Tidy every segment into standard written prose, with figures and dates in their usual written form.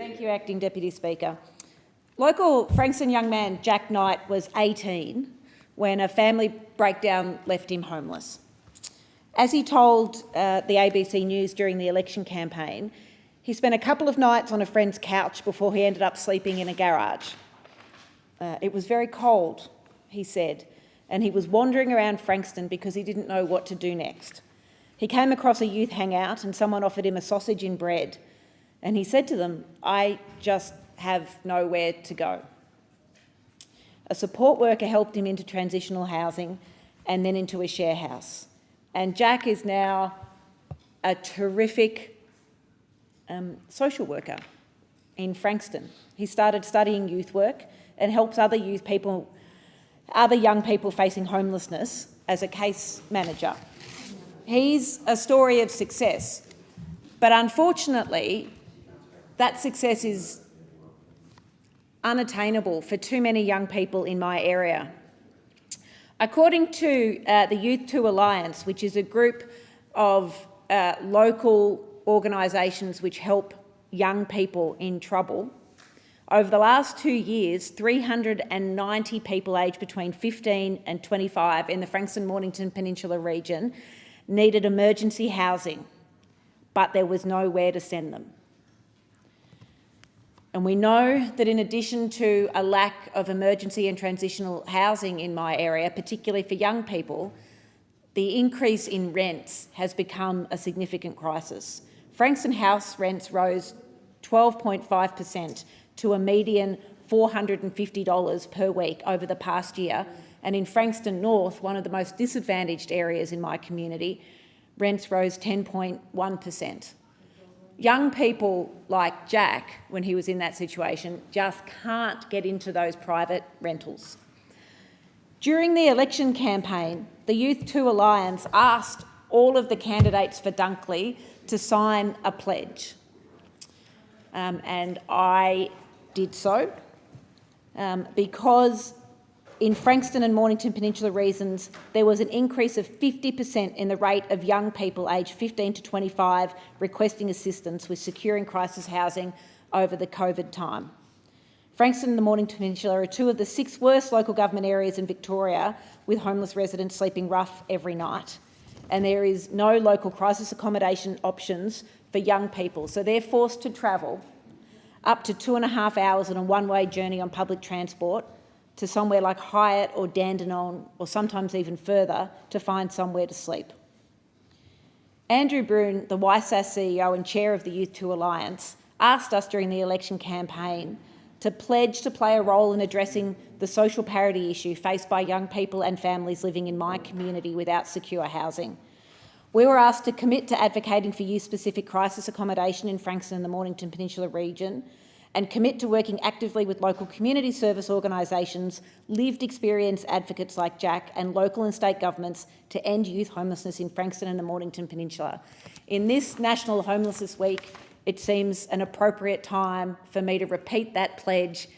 Thank you, Acting Deputy Speaker. Local Frankston young man Jack Knight was 18 when a family breakdown left him homeless. As he told the ABC News during the election campaign, he spent a couple of nights on a friend's couch before he ended up sleeping in a garage. It was very cold, he said, and he was wandering around Frankston because he didn't know what to do next. He came across a youth hangout and someone offered him a sausage and bread, and he said to them, "I just have nowhere to go." A support worker helped him into transitional housing and then into a share house. And Jack is now a terrific social worker in Frankston. He started studying youth work and helps other young people facing homelessness as a case manager. He's a story of success, but unfortunately, that success is unattainable for too many young people in my area. According to the Youth 2 Alliance, which is a group of local organisations which help young people in trouble, over the last 2 years, 390 people aged between 15 and 25 in the Frankston-Mornington Peninsula region needed emergency housing, but there was nowhere to send them. And we know that in addition to a lack of emergency and transitional housing in my area, particularly for young people, the increase in rents has become a significant crisis. Frankston house rents rose 12.5% to a median $450 per week over the past year, and in Frankston North, one of the most disadvantaged areas in my community, rents rose 10.1%. Young people like Jack, when he was in that situation, just can't get into those private rentals. During the election campaign, the Youth 2 Alliance asked all of the candidates for Dunkley to sign a pledge. And I did so because in Frankston and Mornington Peninsula regions, there was an increase of 50% in the rate of young people aged 15 to 25 requesting assistance with securing crisis housing over the COVID time. Frankston and the Mornington Peninsula are two of the 6 worst local government areas in Victoria, with homeless residents sleeping rough every night. And there is no local crisis accommodation options for young people, so they're forced to travel up to 2.5 hours on a one-way journey on public transport to somewhere like Hyatt or Dandenong, or sometimes even further, to find somewhere to sleep. Andrew Broon, the YSAS CEO and chair of the Youth 2 Alliance, asked us during the election campaign to pledge to play a role in addressing the social parity issue faced by young people and families living in my community without secure housing. We were asked to commit to advocating for youth-specific crisis accommodation in Frankston and the Mornington Peninsula region, and commit to working actively with local community service organisations, lived experience advocates like Jack, and local and state governments to end youth homelessness in Frankston and the Mornington Peninsula. In this National Homelessness Week, it seems an appropriate time for me to repeat that pledge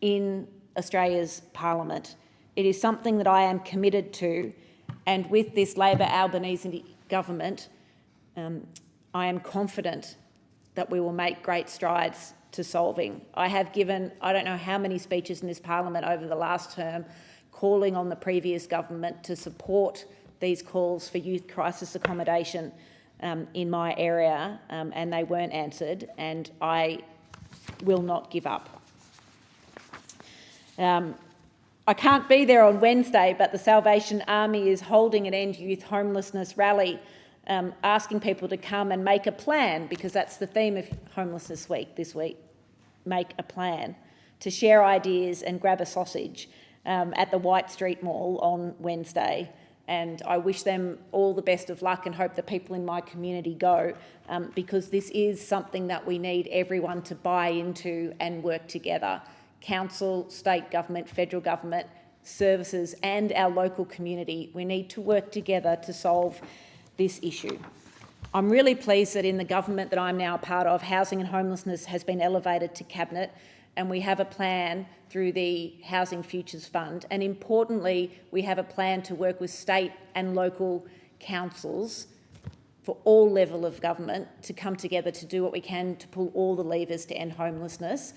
in Australia's Parliament. It is something that I am committed to, and with this Labor Albanese government, I am confident that we will make great strides to solving. I have given, I don't know how many speeches in this Parliament over the last term, calling on the previous government to support these calls for youth crisis accommodation in my area, and they weren't answered, and I will not give up. I can't be there on Wednesday, but the Salvation Army is holding an End Youth Homelessness rally, asking people to come and make a plan, because that's the theme of Homelessness Week this week. Make a plan to share ideas and grab a sausage at the White Street Mall on Wednesday. And I wish them all the best of luck and hope that people in my community go, because this is something that we need everyone to buy into and work together. Council, state government, federal government, services and our local community. We need to work together to solve this issue. I'm really pleased that in the government that I'm now a part of, housing and homelessness has been elevated to Cabinet, and we have a plan through the Housing Futures Fund. And importantly, we have a plan to work with state and local councils for all level of government to come together to do what we can to pull all the levers to end homelessness.